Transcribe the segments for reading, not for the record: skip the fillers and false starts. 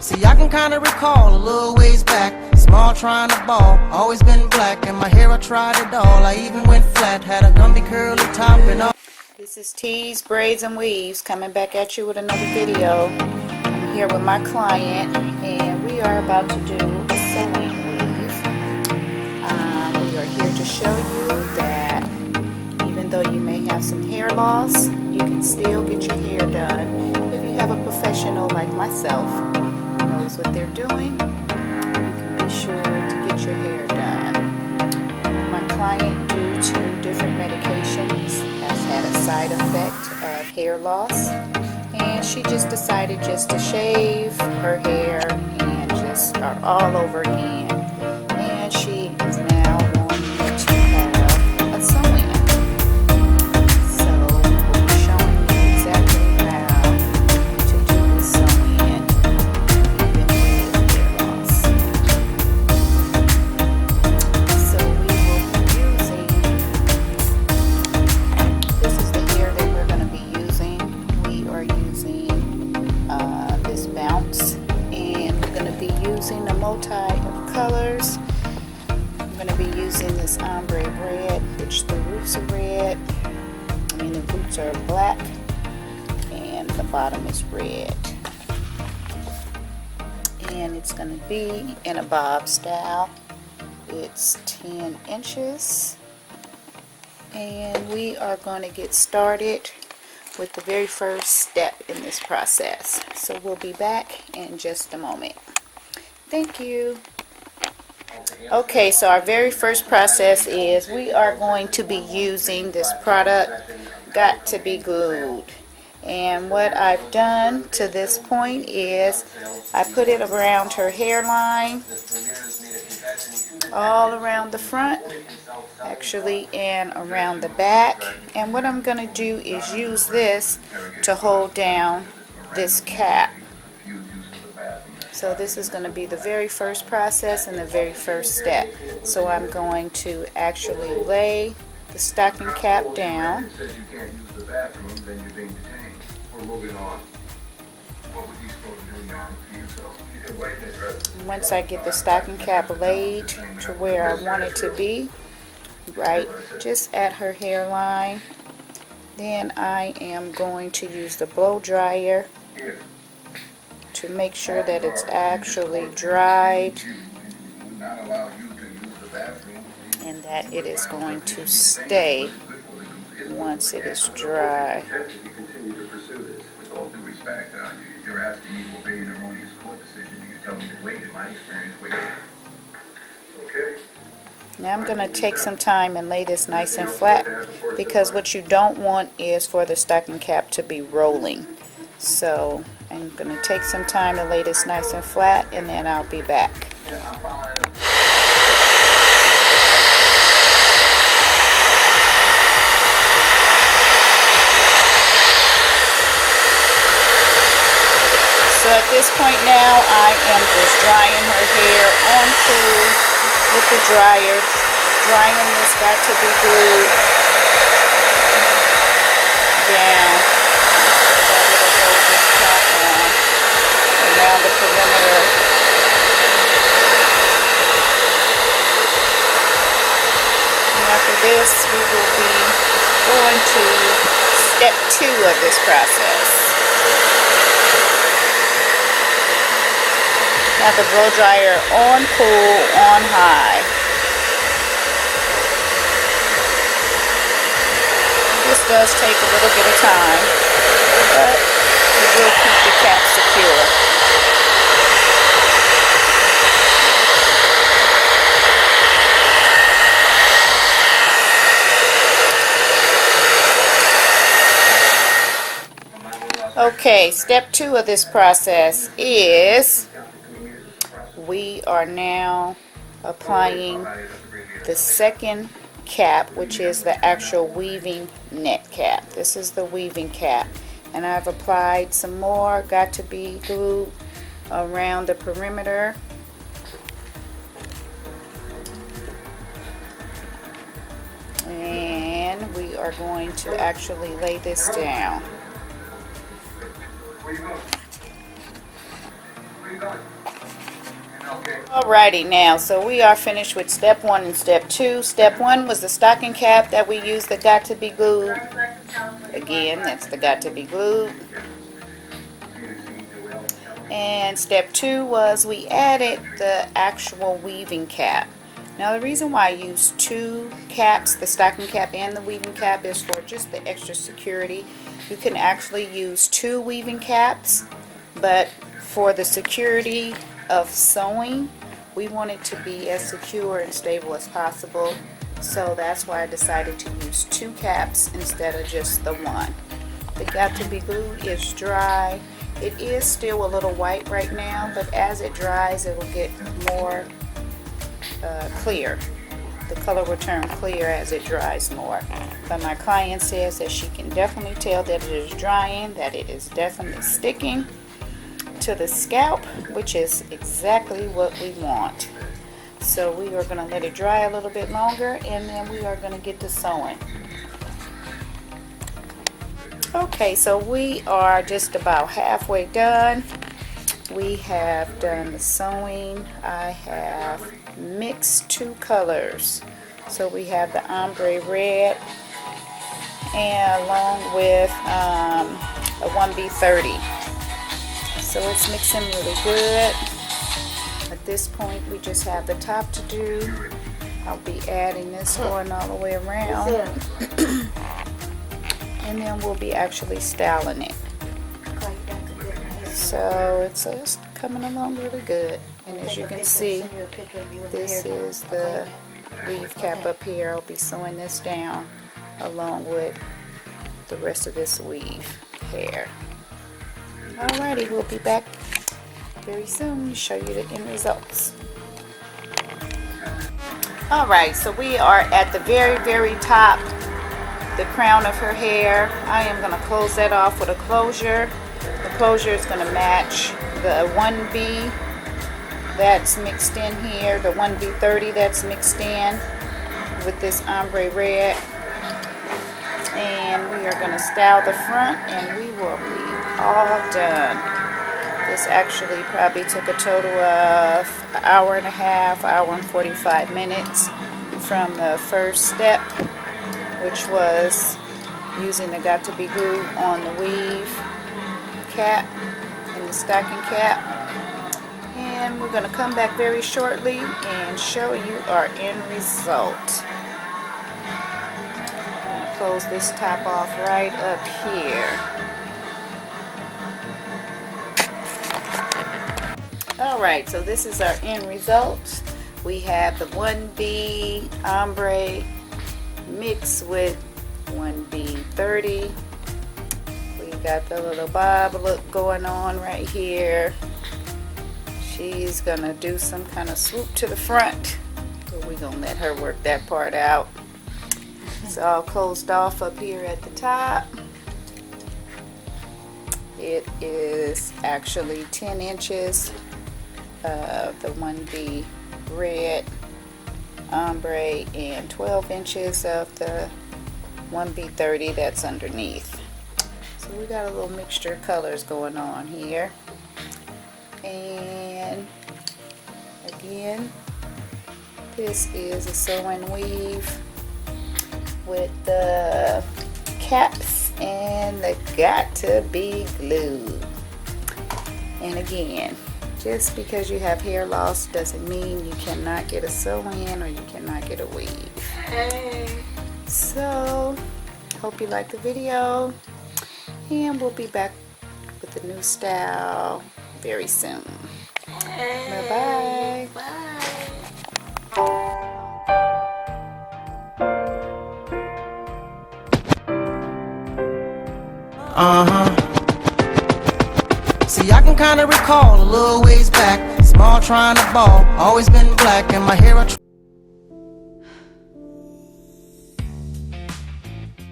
See, I can kinda recall a little ways back, small trying to ball, always been black, and my hair I tried it all, I even went flat, had a gummy curly top and all. This is Tees, Braids, and Weaves coming back at you with another video. I'm here with my client, and we are about to do a sewing weave. We are here to show you that even though you may have some hair loss, you can still get your hair done. If you have a professional like myself who knows what they're doing, you can be sure to get your hair done. My client, due to different medications, has had a side effect of hair loss, and she just decided just to shave her hair and just start all over again. And she is now wanting to have a sew-in. So we'll be showing you exactly how to do the sew-in even with hair loss. So we will be using, this is the hair that we're going to be using. We are using this bounce, and we're going to be using a multi of colors. I'm going to be using this ombre red, which the roots are red. The roots are black, and the bottom is red. And it's going to be in a bob style. It's 10 inches. And we are going to get started with the very first step in this process. So we'll be back in just a moment. Thank you. Okay, so our very first process is we are going to be using this product, Got to Be Glued. And what I've done to this point is I put it around her hairline, all around the front, actually, and around the back. And what I'm going to do is use this to hold down this cap. So this is going to be the very first process and the very first step. So I'm going to actually lay the stocking cap down. Once I get the stocking cap laid to where I want it to be, right just at her hairline, then I am going to use the blow dryer to make sure that it's actually dried and that it is going to stay once it is dry. Now I'm going to take some time and lay this nice and flat, because what you don't want is for the stocking cap to be rolling. So I'm going to take some time to lay this nice and flat, and then I'll be back. So at this point now, I am just drying her hair on cool with the dryer, drying this Got to Be Glued down. Around the perimeter. And after this, we will be going to step 2 of this process. Have the blow dryer on cool, on high. This does take a little bit of time, but it will keep the cap secure. Okay, step 2 of this process is we are now applying the second cap, which is the actual weaving net cap. This is the weaving cap, and I've applied some more Got to Be Glued around the perimeter. And we are going to actually lay this down. Alrighty, now, so we are finished with step 1 and step 2. Step 1 was the stocking cap that we used that got to be glued. Again, that's the got to be glued. And step 2 was we added the actual weaving cap. Now the reason why I use 2 caps, the stocking cap and the weaving cap, is for just the extra security. You can actually use 2 weaving caps, but for the security of sewing, we want it to be as secure and stable as possible. So that's why I decided to use 2 caps instead of just the 1. The got to be glued is dry. It is still a little white right now, but as it dries, it will get more clear. The color will turn clear as it dries more. But my client says that she can definitely tell that it is drying, that it is definitely sticking to the scalp, which is exactly what we want. So we are going to let it dry a little bit longer, and then we are going to get to sewing. Okay, so we are just about halfway done. We have done the sewing. I have mixed 2 colors. So we have the ombre red and along with a 1B30. So it's mixing really good. At this point, we just have the top to do. I'll be adding this going all the way around. And then we'll be actually styling it. So it's coming along really good. And as you can see, this is the weave cap up here. I'll be sewing this down along with the rest of this weave hair. Alrighty, we'll be back very soon to show you the end results. Alright, so we are at the very top, the crown of her hair. I am going to close that off with a closure. The closure is going to match the 1B that's mixed in here, the 1B30 that's mixed in with this ombre red. And we are going to style the front, and we will be all done. This actually probably took a total of an hour and a half, hour and 45 minutes from the first step, which was using the got to be glue on the weave cap and the stocking cap. And we're going to come back very shortly and show you our end result. I'm going to close this top off right up here. Alright, so this is our end result. We have the 1B ombre mixed with 1B30. We got the little bob look going on right here. She's gonna do some kind of swoop to the front, but we're gonna let her work that part out. It's all closed off up here at the top. It is actually 10 inches of the 1B red ombre and 12 inches of the 1B30 that's underneath. So we got a little mixture of colors going on here. And again, this is a sew and weave with the caps and the got to be glued. And again, just because you have hair loss doesn't mean you cannot get a sew-in or you cannot get a weave. Hey. So, hope you liked the video, and we'll be back with a new style very soon. Hey. Bye-bye. Bye. See, I can kind of recall a little ways back, small trying to ball, always been black, and my hair I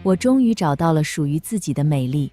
我终于找到了属于自己的美丽。